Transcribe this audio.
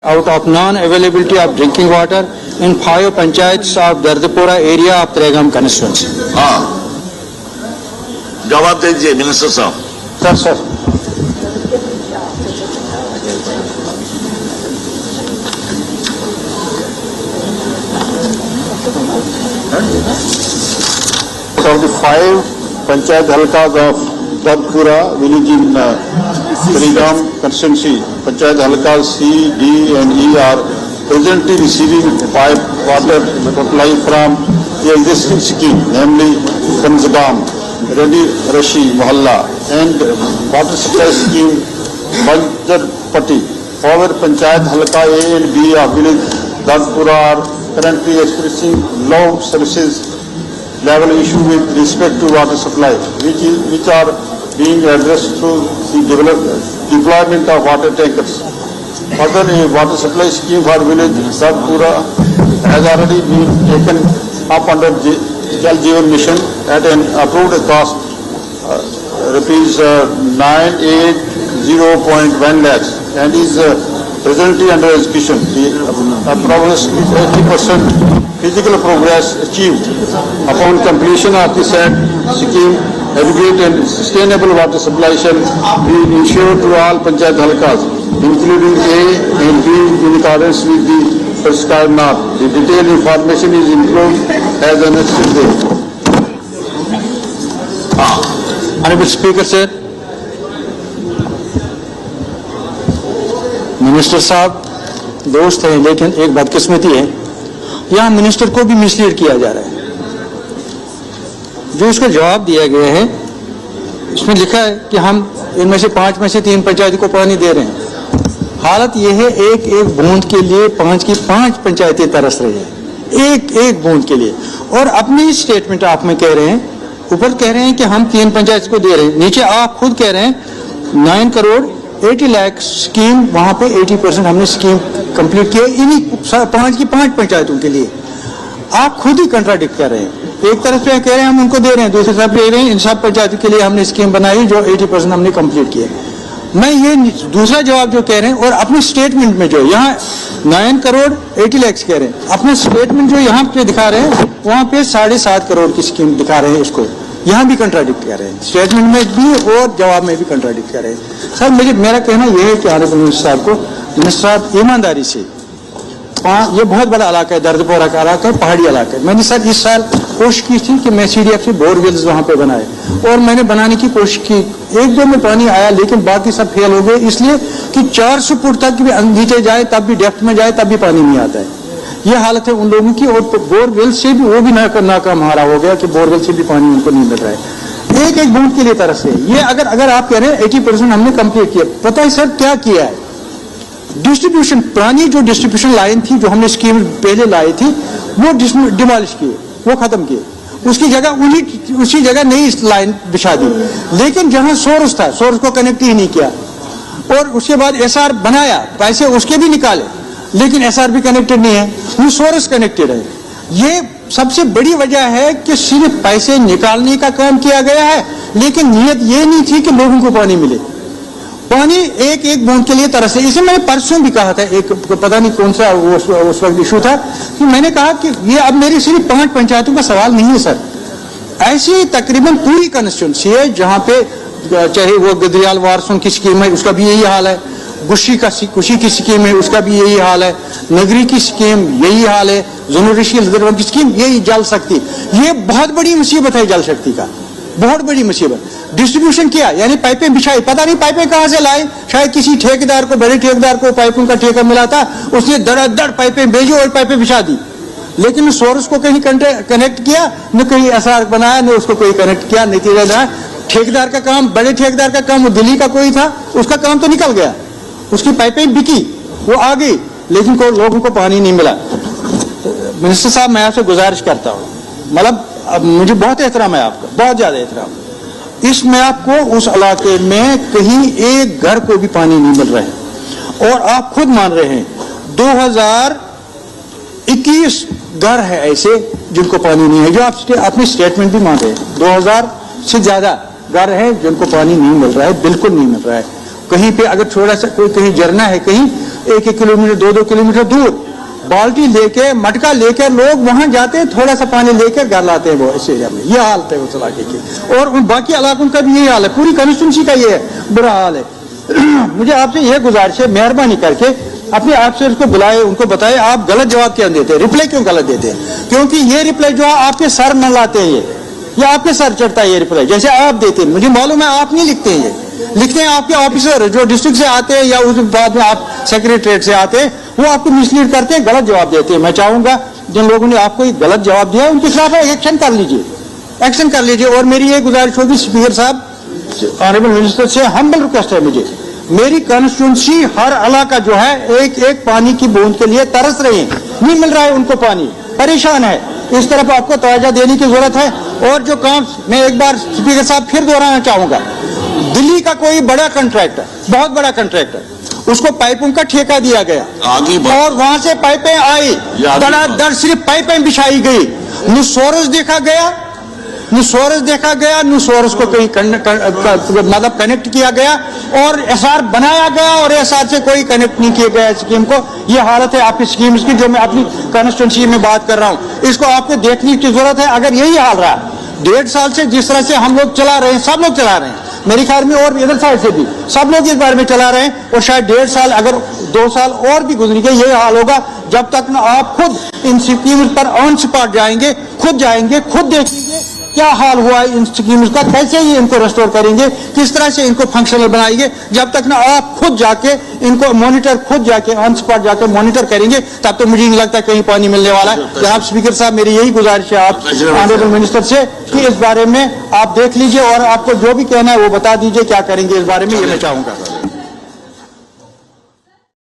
out of non-availability of drinking water in 5 panchayats of Dardapura area of Tregam constituency. हाँ, जवाब दीजिए minister साहब. Sir. For the 5 Panchayat Halkas of Dardapura village in Tregam constituency, Panchayat Halkas C, D and E are presently receiving pipe water supply from the existing scheme, namely Kanzagam, Reddy Rashi Mohalla and water supply scheme Banjarpati. However, Panchayat Halka A and B of village Dardapura are currently experiencing low services level issue with respect to water supply, which are being addressed through the deployment of water tankers. Further, a water supply scheme for village Dardapura has already been taken up under Jal Jeevan Mission at an approved cost rupees 980.1 lakhs and is presently under execution. Approximately 80% physical progress achieved. Upon completion of the said scheme, adequate and sustainable water supply shall be ensured to all Panchayat Halkas, including A and B, in accordance with the prescribed norm. The detailed information is included as an exhibit. Honorable Speaker, sir. Minister साहब दोस्त हैं, लेकिन एक बदकिस्मती है, यहाँ minister को भी मिसलीड किया जा रहा है. जो इसको जवाब दिया गया है इसमें लिखा है कि हम इनमें से 5 में से 3 पंचायत को पानी दे रहे हैं. हालत यह है, एक बूंद के लिए 5 की 5 पंचायतें तरस रही है, एक बूंद के लिए. और अपनी स्टेटमेंट आप में कह रहे हैं, ऊपर कह रहे हैं कि हम 3 पंचायत को दे रहे हैं, नीचे आप खुद कह रहे हैं 9 करोड़ 80 लाख स्कीम, वहां पे 80% हमने स्कीम कंप्लीट की है इन्हीं 5 की 5 पंचायतों के लिए. आप खुद ही कंट्राडिक्ट कर रहे हैं. एक तरफ से कह रहे हैं हम उनको दे रहे हैं, दूसरी तरफ कह रहे हैं इन सब पंचायतों के लिए हमने स्कीम बनाई जो 80% हमने कंप्लीट की है. मैं ये दूसरा जवाब जो कह रहे हैं, और अपने स्टेटमेंट में जो यहाँ 9 करोड़ 80 लाख कह रहे हैं, अपने स्टेटमेंट जो यहाँ पे दिखा रहे हैं वहाँ पे 7.5 करोड़ की स्कीम दिखा रहे हैं. इसको यहाँ भी कंट्राडिक्ट कर रहे हैं, स्टेटमेंट में भी और जवाब में भी कंट्राडिक्ट कर रहे हैं. सर मेरा कहना यह है कि ऑनरेबल मिनिस्टर साहब को, मिनिस्टर साहब ईमानदारी से, ये बहुत बड़ा इलाका है, दर्दपुरा का इलाका है, पहाड़ी इलाका है. मैंने सर इस साल कोशिश की थी कि मैं CDF से बोरवेल्स वहाँ पे बनाए, और मैंने बनाने की कोशिश की. 1-2 में पानी आया, लेकिन बाकी सब फेल हो गए, इसलिए कि 400 फुट तक भी नीचे जाए तब भी, डेप्थ में जाए तब भी पानी नहीं आता है. ये हालत है उन लोगों की. और बोरवेल से भी वो भी नाकाम हारा हो गया कि बोरवेल से भी पानी उनको नहीं मिल रहा है. एक बूंद के लिए तरस है. ये अगर आप कह रहे हैं 80% हमने कंप्लीट किया, पता है सर क्या किया है? डिस्ट्रीब्यूशन, पुरानी जो डिस्ट्रीब्यूशन लाइन थी, जो हमने स्कीम पहले लाई थी, वो डिमोलिश किए, वो खत्म किए. उसकी जगह उसी जगह नई लाइन बिछा दी. लेकिन जहां सोर्स था, सोर्स को कनेक्ट ही नहीं किया. और उसके बाद SR बनाया, पैसे उसके भी निकाले, लेकिन SR भी कनेक्टेड नहीं है, वो सोर्स कनेक्टेड है. ये सबसे बड़ी वजह है कि सिर्फ पैसे निकालने का काम किया गया है, लेकिन नीयत ये नहीं थी कि लोगों को पानी मिले. पानी एक बूंद के लिए तरस है. इसे मैंने परसों भी कहा था, एक पता नहीं कौन सा उस वक्त इशू था, कि मैंने कहा कि ये अब मेरी सिर्फ 5 पंचायतों का सवाल नहीं है सर, ऐसी तकरीबन पूरी कंस्टिट्यूंसी है जहां पे, चाहे वो गदरियाल वारसों की स्कीम है उसका भी यही हाल है, कुशी की स्कीम है उसका भी यही हाल है, नगरी की स्कीम यही हाल है, ज़ुनूर-ए-शील लदरवन की स्कीम, यही जल शक्ति. ये बहुत बड़ी मुसीबत है जल शक्ति का, बहुत बड़ी मुसीबत. डिस्ट्रीब्यूशन किया, यानी पाइपें बिछाई, पता नहीं पाइपें कहां से लाए, शायद किसी ठेकेदार को, बड़े ठेकेदार को पाइपों का ठेका मिला था, उसने दड़ पाइपें भेजी और पाइपें बिछा दी. लेकिन सोर्स को कहीं कनेक्ट किया, न कहीं SR बनाया, न उसको कोई कनेक्ट किया. नतीजा रहा ठेकेदार का काम, बड़े ठेकेदार का काम, वो दिल्ली का कोई था, उसका काम तो निकल गया, उसकी पाइपें बिकी, वो आ गई, लेकिन लोगों को पानी नहीं मिला. मिनिस्टर साहब मैं आपसे गुजारिश करता हूँ, मतलब मुझे बहुत एहतराम है आपका, बहुत ज्यादा एहतराम. इसमें आपको उस इलाके में कहीं एक घर को भी पानी नहीं मिल रहा है, और आप खुद मान रहे हैं 2021 घर है ऐसे जिनको पानी नहीं है, जो आप अपनी स्टेटमेंट भी मान रहे हैं. 2000 से ज्यादा घर है जिनको पानी नहीं मिल रहा है, बिल्कुल नहीं मिल रहा है. कहीं पे अगर थोड़ा सा कोई कहीं झरना है, कहीं 1-1 किलोमीटर 2-2 किलोमीटर दूर, बाल्टी लेके मटका लेकर लोग वहां जाते हैं, थोड़ा सा पानी लेकर घर लाते हैं वो इस एरिया में। ये हालत है उस इलाके की, और उन बाकी इलाकों का भी यही हाल है, पूरी कंस्टिट्यूंसी का ये बुरा हाल है। मुझे आपसे ये गुजारिश है, मेहरबानी करके अपने आप से उसको बुलाए, उनको बताए आप गलत जवाब क्यों देते हैं, रिप्लाई क्यों गलत देते हैं, क्योंकि ये रिप्लाई जो है आपके सर न लाते हैं, ये आपके सर चढ़ता है ये रिप्लाई, जैसे आप देते हैं। मुझे मालूम है आप नहीं लिखते हैं, ये लिखते हैं आपके ऑफिसर जो डिस्ट्रिक्ट से आते हैं या उस बाद में आप सेक्रेटरीट से आते हैं, वो आपको मिसलीड करते हैं, गलत जवाब देते हैं। मैं चाहूंगा जिन लोगों ने आपको ये गलत जवाब दिया उनके खिलाफ एक्शन कर लीजिए, एक्शन कर लीजिए। और मेरी ये गुजारिश होगी स्पीकर साहब, ऑनरेबल मिनिस्टर से हम्बल रिक्वेस्ट है मुझे, मेरी कॉन्स्टिट्यूंसी हर इलाका जो है एक एक पानी की बूंद के लिए तरस रहे हैं, नहीं मिल रहा है उनको पानी, परेशान है। इस तरफ आपको तवज्जो देने की जरूरत है। और जो काम मैं एक बार स्पीकर साहब फिर दोहराना चाहूंगा, दिल्ली का कोई बड़ा कॉन्ट्रैक्टर, बहुत बड़ा कॉन्ट्रैक्टर, उसको पाइपों का ठेका दिया गया और वहां से पाइपें आई, दर सिर्फ पाइपें बिछाई गई, न सोर्स देखा गया, न सोर्स को कहीं मतलब कनेक्ट किया गया, और एसआर बनाया गया और एसआर से कोई कनेक्ट नहीं किया गया स्कीम को। ये हालत है आपकी स्कीम्स की, जो मैं अपनी कॉन्स्टिट्यूंसी में बात कर रहा हूँ, इसको आपको देखने की जरूरत है। अगर यही हाल रहा 1.5 साल से, जिस तरह से हम लोग चला रहे हैं, सब लोग चला रहे हैं मेरे ख्याल में, और इधर साइड से भी सब लोग इस बारे में चला रहे हैं, और शायद 1.5 साल अगर 2 साल और भी गुजरेंगे यही हाल होगा, जब तक ना आप खुद इन स्कीम्स पर ऑन स्पॉट जाएंगे, खुद देखेंगे क्या हाल हुआ है इन स्कीम्स का, कैसे ये इनको रेस्टोर करेंगे, किस तरह से इनको फंक्शनल बनाएंगे। जब तक ना आप खुद जाके इनको मॉनिटर, खुद जाके ऑन स्पॉट जाके मॉनिटर करेंगे, तब तो मुझे नहीं लगता कहीं पानी मिलने वाला है। जनाब स्पीकर साहब, मेरी यही गुजारिश है आप ऑनरेबल मिनिस्टर से कि इस बारे में आप देख लीजिए और आपको जो भी कहना है वो बता दीजिए, क्या करेंगे इस बारे में, ये मैं चाहूंगा।